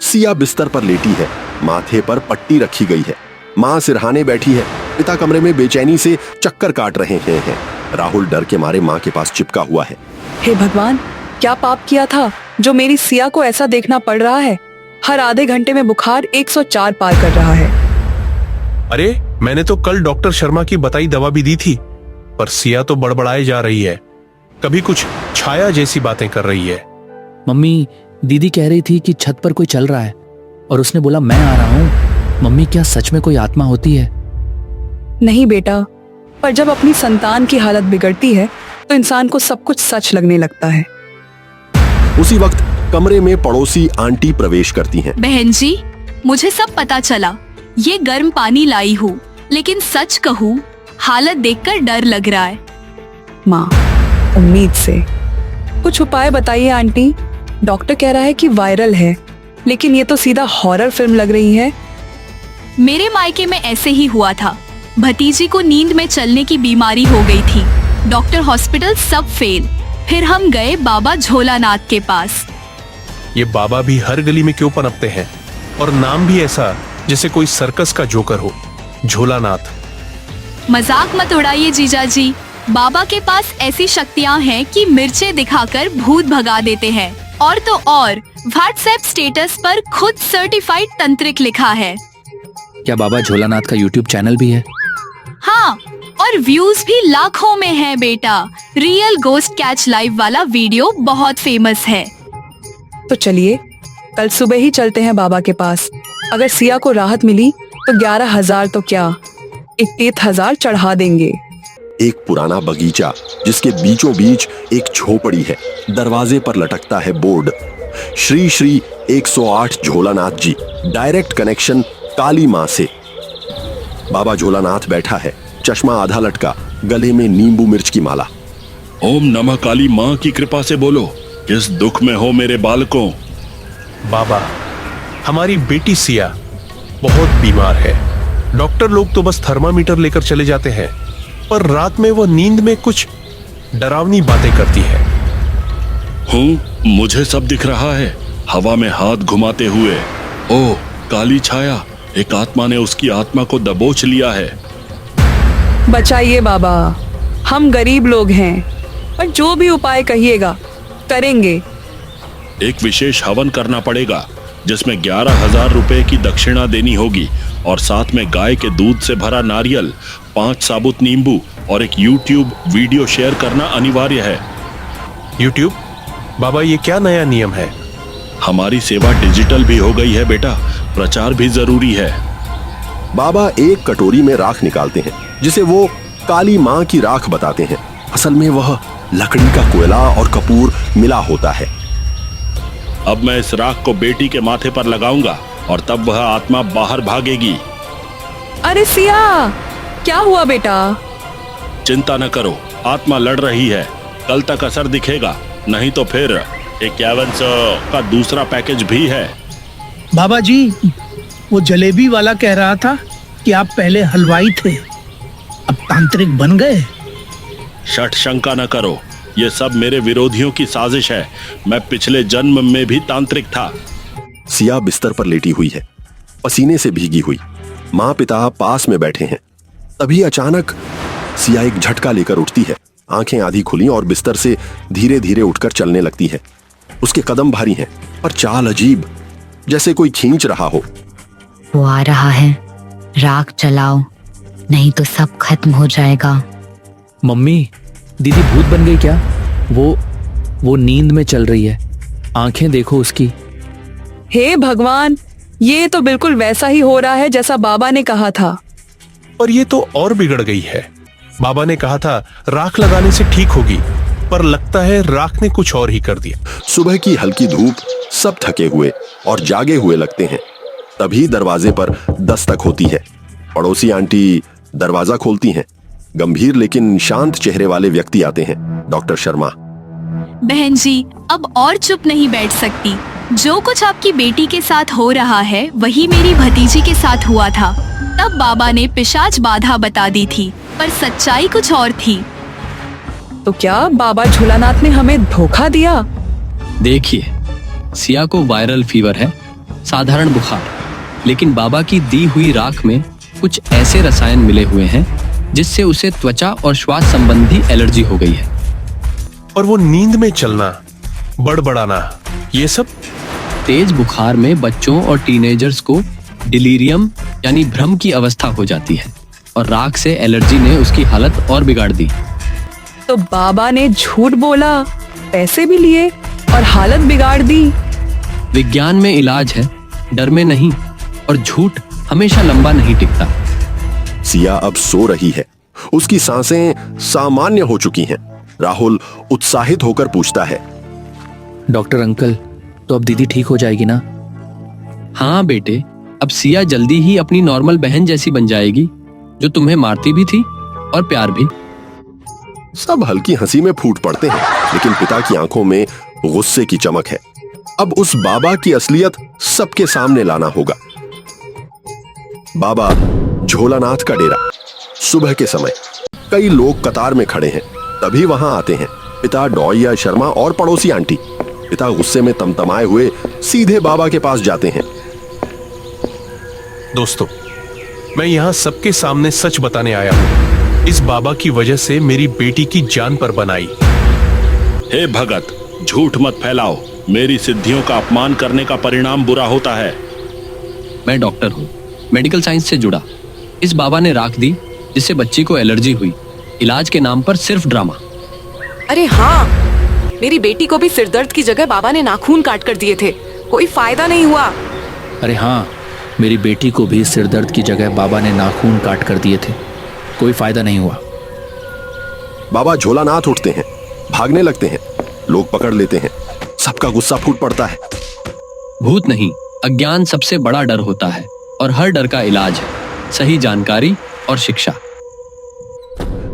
सिया बिस्तर पर लेटी है, माथे पर पट्टी रखी गई है। माँ सिरहाने बैठी है। पिता कमरे में बेचैनी से चक्कर काट रहे हैं। राहुल डर के मारे माँ के पास चिपका हुआ है। हे भगवान, क्या पाप किया था जो मेरी सिया को ऐसा देखना पड़ रहा है। हर आधे घंटे में बुखार 104 पार कर रहा है। अरे, मैंने तो कल डॉक्टर शर्मा की बताई दवा भी दी थी, पर सिया तो बड़बड़ाए जा रही है। कभी कुछ छाया जैसी बातें कर रही है। मम्मी, दीदी कह रही थी कि छत पर कोई चल रहा है और उसने बोला मैं आ रहा हूँ। मम्मी, क्या सच में कोई आत्मा होती है? नहीं बेटा, पर जब अपनी संतान की हालत बिगड़ती है तो इंसान को सब कुछ सच लगने लगता है। उसी वक्त कमरे में पड़ोसी आंटी प्रवेश करती हैं। बहन जी, मुझे सब पता चला। ये गर्म पानी लाई हूँ, लेकिन सच कहूँ हालत देखकर डर लग रहा है। माँ, उम्मीद से कुछ उपाय बताइए आंटी। डॉक्टर कह रहा है कि वायरल है, लेकिन ये तो सीधा हॉरर फिल्म लग रही है। मेरे मायके में ऐसे ही हुआ था। भतीजी को नींद में चलने की बीमारी हो गई थी। डॉक्टर, हॉस्पिटल सब फेल। फिर हम गए बाबा झोलानाथ के पास। ये बाबा भी हर गली में क्यों पनपते हैं, और नाम भी ऐसा जैसे कोई सर्कस का जोकर हो, झोलानाथ। मजाक मत उड़ाइए जीजा जी। बाबा के पास ऐसी शक्तियाँ हैं कि मिर्चे दिखाकर भूत भगा देते हैं। और तो और व्हाट्सएप स्टेटस पर खुद सर्टिफाइड तंत्रिक लिखा है। क्या बाबा झोलानाथ का यूट्यूब चैनल भी है? हाँ, और व्यूज भी लाखों में है बेटा। रियल गोस्ट कैच लाइव वाला वीडियो बहुत फेमस है। तो चलिए कल सुबह ही चलते हैं बाबा के पास। अगर सिया को राहत मिली तो 11,000 तो क्या 31,000 चढ़ा देंगे। एक पुराना बगीचा जिसके बीचों बीच एक झोपड़ी है। दरवाजे पर लटकता है बोर्ड, श्री श्री 108 झोलानाथ जी, डायरेक्ट कनेक्शन काली माँ से। बाबा झोलानाथ बैठा है, चश्मा आधा लटका, गले में नींबू मिर्च की माला। ओम नमः काली माँ की कृपा से बोलो, किस दुख में हो मेरे बालकों? बाबा, हमारी बेटी सिया बहुत बीमार है। डॉक्टर लोग तो बस थर्मामीटर लेकर चले जाते हैं, पर रात में वो नींद में कुछ डरावनी बातें करती है। मुझे सब दिख रहा है, हवा में हाथ घुमाते हुए। ओह, काली छाया, एक आत्मा ने उसकी आत्मा को दबोच लिया है। बचाइए बाबा, हम गरीब लोग हैं, पर जो भी उपाय कहिएगा करेंगे। एक विशेष हवन करना पड़ेगा जिसमें 11,000 रुपए की दक्षिणा देनी होगी, और साथ में गाय के दूध से भरा नारियल, 5 साबुत नींबू और एक YouTube वीडियो शेयर करना अनिवार्य है। YouTube? बाबा, ये क्या नया नियम है? हमारी सेवा डिजिटल भी हो गई है बेटा, प्रचार भी जरूरी है। बाबा एक कटोरी में राख निकालते हैं, जिसे वो काली माँ की राख बताते हैं। असल में वह लकड़ी का कोयला और कपूर मिला होता है। अब मैं इस राख को बेटी के माथे पर लगाऊंगा और तब वह आत्मा बाहर भागेगी। अरे सिया, क्या हुआ बेटा? चिंता न करो, आत्मा लड़ रही है। कल तक असर दिखेगा, नहीं तो फिर 5100 का दूसरा पैकेज भी है। बाबा जी, वो जलेबी वाला कह रहा था कि आप पहले हलवाई थे, अब तांत्रिक बन गए। शठ शंका न करो, ये सब मेरे विरोधियों की साजिश है। मैं पिछले जन्म में भी तांत्रिक था। सिया बिस्तर पर लेटी हुई है, पसीने से भीगी हुई। माँ पिता पास में बैठे हैं। तभी अचानक सिया एक झटका लेकर उठती है। आंखें आधी खुली और बिस्तर से धीरे धीरे उठकर चलने लगती है। उसके कदम भारी हैं, पर चाल अजीब, जैसे कोई खींच रहा हो। वो आ रहा है, राख जलाओ, नहीं तो सब खत्म हो जाएगा। मम्मी, दीदी भूत बन गई क्या? वो नींद में चल रही है, आंखें देखो उसकी। हे भगवान, ये तो बिल्कुल वैसा ही हो रहा है जैसा बाबा ने कहा था। और ये तो और बिगड़ गई है। बाबा ने कहा था राख लगाने से ठीक होगी, पर लगता है राख ने कुछ और ही कर दिया। सुबह की हल्की धूप, सब थके हुए और जागे हुए लगते हैं। तभी दरवाजे पर दस्तक होती है। पड़ोसी आंटी दरवाजा खोलती हैं। गंभीर लेकिन शांत चेहरे वाले व्यक्ति आते हैं, डॉक्टर शर्मा। बहन जी, अब और चुप नहीं बैठ सकती। जो कुछ आपकी बेटी के साथ हो रहा है वही मेरी भतीजी के साथ हुआ था। तब बाबा ने पिशाच बाधा बता दी थी, पर सच्चाई कुछ और थी। तो क्या बाबा झोलानाथ ने हमें धोखा दिया? देखिए, सिया को वायरल फीवर है, साधारण बुखार, लेकिन बाबा की दी हुई राख में कुछ ऐसे रसायन मिले हुए हैं जिससे उसे त्वचा और श्वास संबंधी एलर्जी हो गई है। और वो नींद में चलना, बड़बड़ाना, ये सब? तेज बुखार में बच्चों और टीनेजर्स को डिलीरियम यानी भ्रम की अवस्था हो जाती है और राख से एलर्जी ने उसकी हालत और बिगाड़ दी। तो बाबा ने झूठ बोला, पैसे भी लिए और हालत बिगाड़ दी। विज्ञान में इलाज है, डर में नहीं, और झूठ हमेशा लंबा नहीं टिकता। सिया अब सो रही है, उसकी सांसें सामान्य हो चुकी हैं। राहुल उत्साहित होकर पूछता है, डॉक्टर अंकल, तो अब दीदी ठीक हो जाएगी ना? हाँ बेटे, अब सिया जल्दी ही अपनी नॉर्मल बहन जैसी बन जाएगी, जो तुम्हें मारती भी थी और प्यार भी। सब हल्की हंसी में फूट पड़ते हैं, लेकिन पिता की आंखों में गुस्से की चमक है। अब उस बाबा की असलियत सबके सामने लाना होगा। बाबा झोलानाथ का डेरा। सुबह के समय कई लोग कतार में खड़े हैं, तभी वहां आते हैं पिता डॉया शर्मा और पड़ोसी आंटी। पिता गुस्से में तमतमाए हुए सीधे बाबा के पास जाते हैं। दोस्तों, मैं यहाँ सबके सामने सच बताने आया हूँ। इस बाबा की वजह से मेरी बेटी की जान पर बनाई। हे भगत, झूठ मत फैलाओ। मेरी सिद्धियों का अपमान करने का परिणाम बुरा होता है। मैं डॉक्टर हूँ, मेडिकल साइंस से जुड़ा। इस बाबा ने राख दी जिससे बच्ची को एलर्जी हुई। इलाज के नाम पर सिर्फ ड्रामा। अरे हाँ, मेरी बेटी को भी सिरदर्द की जगह बाबा ने नाखून काट कर दिए थे, कोई फायदा नहीं हुआ। अरे हाँ, मेरी बेटी को भी सिरदर्द की जगह बाबा ने नाखून काट कर दिए थे, कोई फायदा नहीं हुआ। बाबा झोलानाथ उठते हैं, भागने लगते हैं, लोग पकड़ लेते हैं, सबका गुस्सा फूट पड़ता है। भूत नहीं, अज्ञान सबसे बड़ा डर होता है और हर डर का इलाज है सही जानकारी और शिक्षा।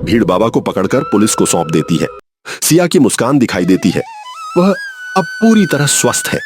भीड़ बाबा को पकड़कर पुलिस को सौंप देती है। सिया की मुस्कान दिखाई देती है, वह अब पूरी तरह स्वस्थ है।